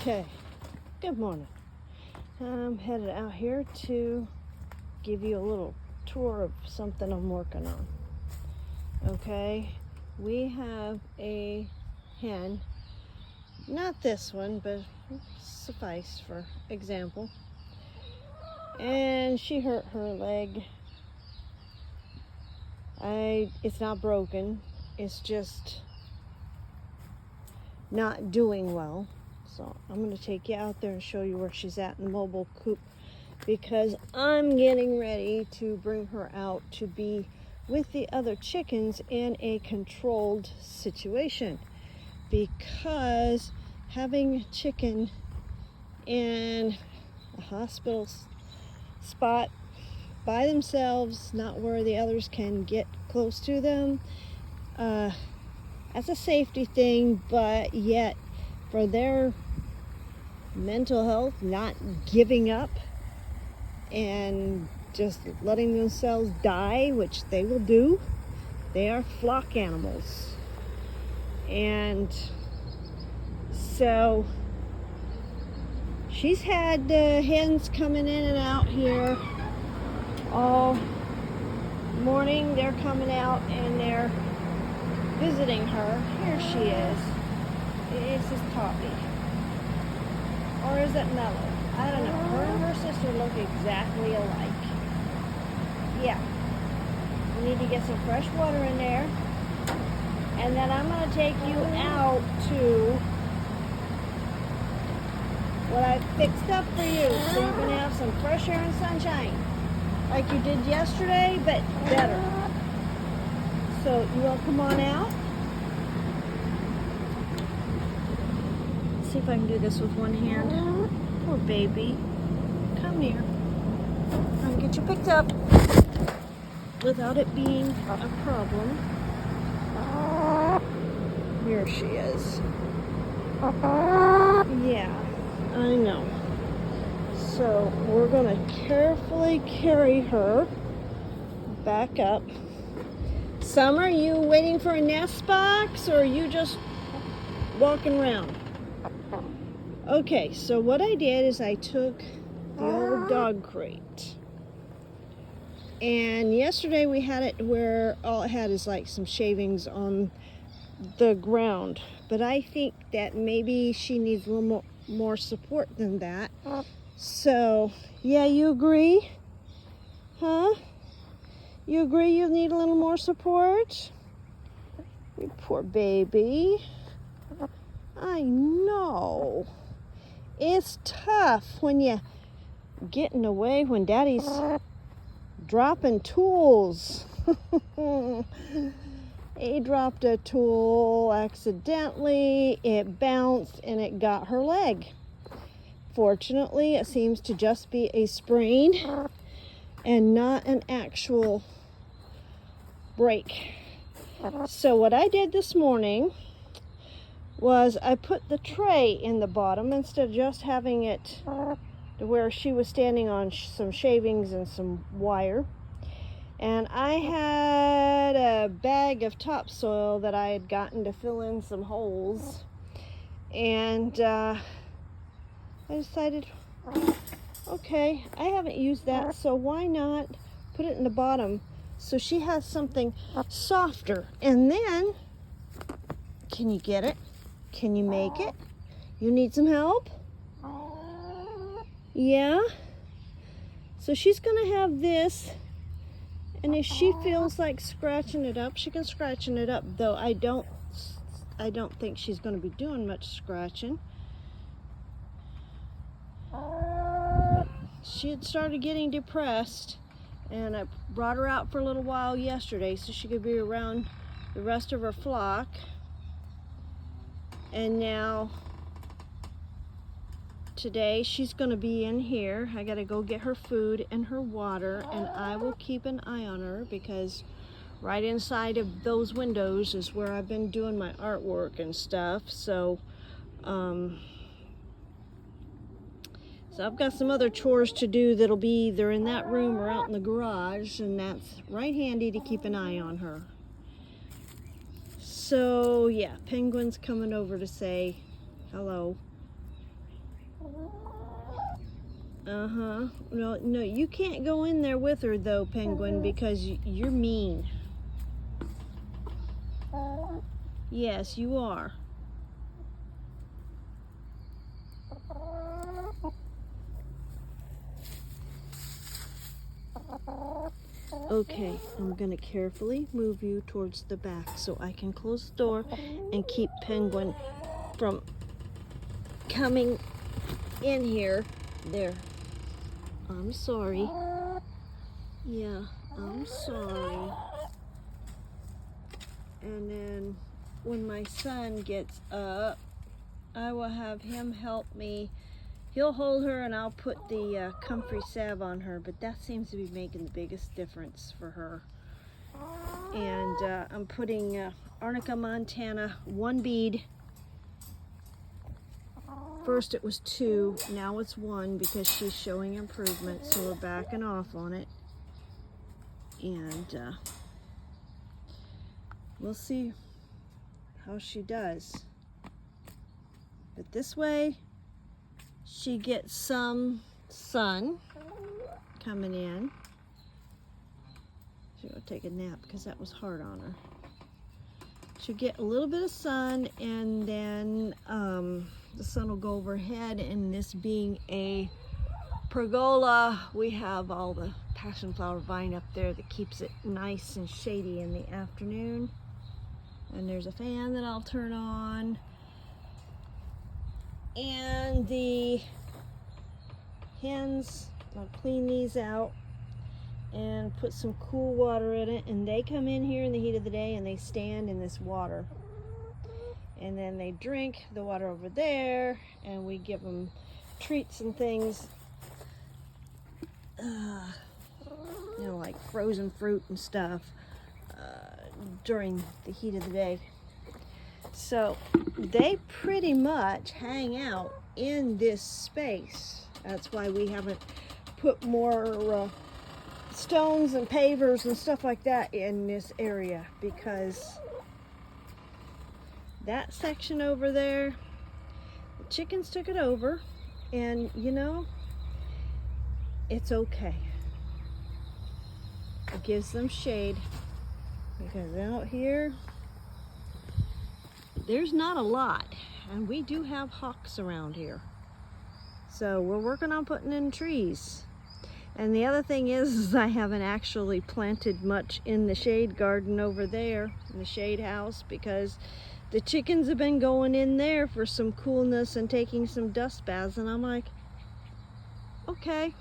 Okay, good morning. I'm headed out here to give you a little tour of something I'm working on. Okay, we have a hen, not this one, but suffice for example. And she hurt her leg. It's not broken, it's just not doing well. So I'm going to take you out there and show you where she's at in the mobile coop, because I'm getting ready to bring her out to be with the other chickens in a controlled situation, because having a chicken in a hospital spot by themselves, not where the others can get close to them, that's a safety thing, but yet for their mental health, not giving up and just letting themselves die, which they will do. They are flock animals. And so she's had hens coming in and out here all morning. They're coming out and they're visiting her. Here she is. Is this Poppy? Or is it Mellow? I don't know. Her and her sister look exactly alike. Yeah. We need to get some fresh water in there. And then I'm going to take you out to what I fixed up for you. So you're going to have some fresh air and sunshine. Like you did yesterday, but better. So you want to come on out? See if I can do this with one hand. Poor baby. Come here. I'm gonna get you picked up without it being a problem. Here she is. Yeah, I know. So we're gonna carefully carry her back up. Summer, you waiting for a nest box, or are you just walking around? Okay, so what I did is I took the old dog crate, and yesterday we had it where all it had is like some shavings on the ground, but I think that maybe she needs a little more support than that. So yeah, you agree? Huh? You agree you need a little more support? You poor baby. I know. It's tough when you getting away when daddy's dropping tools. He dropped a tool accidentally, it bounced and it got her leg. Fortunately, it seems to just be a sprain and not an actual break. So what I did this morning was I put the tray in the bottom instead of just having it to where she was standing on some shavings and some wire. And I had a bag of topsoil that I had gotten to fill in some holes. And I decided, okay, I haven't used that, so why not put it in the bottom so she has something softer. And then, can you get it? Can you make it? You need some help? Yeah? So she's gonna have this, and if she feels like scratching it up, she can scratch it up, though I don't think she's gonna be doing much scratching. She had started getting depressed, and I brought her out for a little while yesterday so she could be around the rest of her flock. And now today she's going to be in here. I got to go get her food and her water, and I will keep an eye on her, because right inside of those windows is where I've been doing my artwork and stuff. So so I've got some other chores to do that'll be either in that room or out in the garage, and that's right handy to keep an eye on her. So yeah, Penguin's coming over to say hello. Uh-huh. No, no, you can't go in there with her though, Penguin, because you're mean. Yes, you are. Okay, I'm gonna carefully move you towards the back so I can close the door and keep Penguin from coming in here. There. I'm sorry. Yeah, I'm sorry. And then when my son gets up, I will have him help me. He'll hold her and I'll put the comfrey salve on her, but that seems to be making the biggest difference for her. And I'm putting Arnica Montana 1 bead. First it was 2, now it's 1 because she's showing improvement, so we're backing off on it. And we'll see how she does. But this way, she gets some sun coming in. She'll go take a nap because that was hard on her. She'll get a little bit of sun, and then the sun will go overhead. And this being a pergola, we have all the passion flower vine up there that keeps it nice and shady in the afternoon. And there's a fan that I'll turn on. And the hens, I'll clean these out and put some cool water in it, and they come in here in the heat of the day and they stand in this water, and then they drink the water over there, and we give them treats and things, you know, like frozen fruit and stuff during the heat of the day. So they pretty much hang out in this space. That's why we haven't put more stones and pavers and stuff like that in this area, because that section over there, the chickens took it over, and you know, it's okay. It gives them shade, because out here there's not a lot, and we do have hawks around here, so we're working on putting in trees. And the other thing is I haven't actually planted much in the shade garden over there, in the shade house, because the chickens have been going in there for some coolness and taking some dust baths, and I'm like, okay,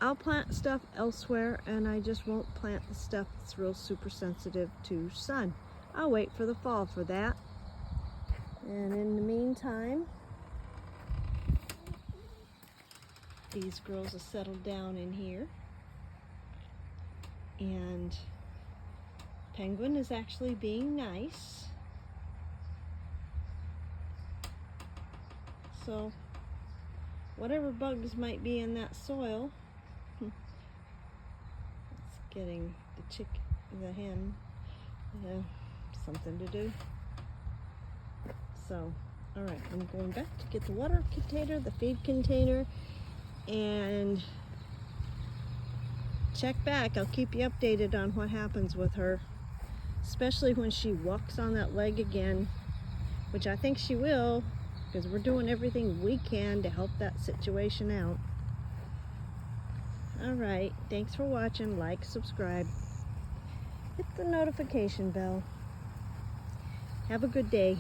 I'll plant stuff elsewhere, and I just won't plant the stuff that's real super sensitive to sun. I'll wait for the fall for that. And in the meantime, these girls have settled down in here, and Penguin is actually being nice. So whatever bugs might be in that soil, it's getting the hen something to do. So, all right, I'm going back to get the water container, the feed container, and check back. I'll keep you updated on what happens with her, especially when she walks on that leg again, which I think she will, because we're doing everything we can to help that situation out. All right, thanks for watching. Like, subscribe, hit the notification bell. Have a good day.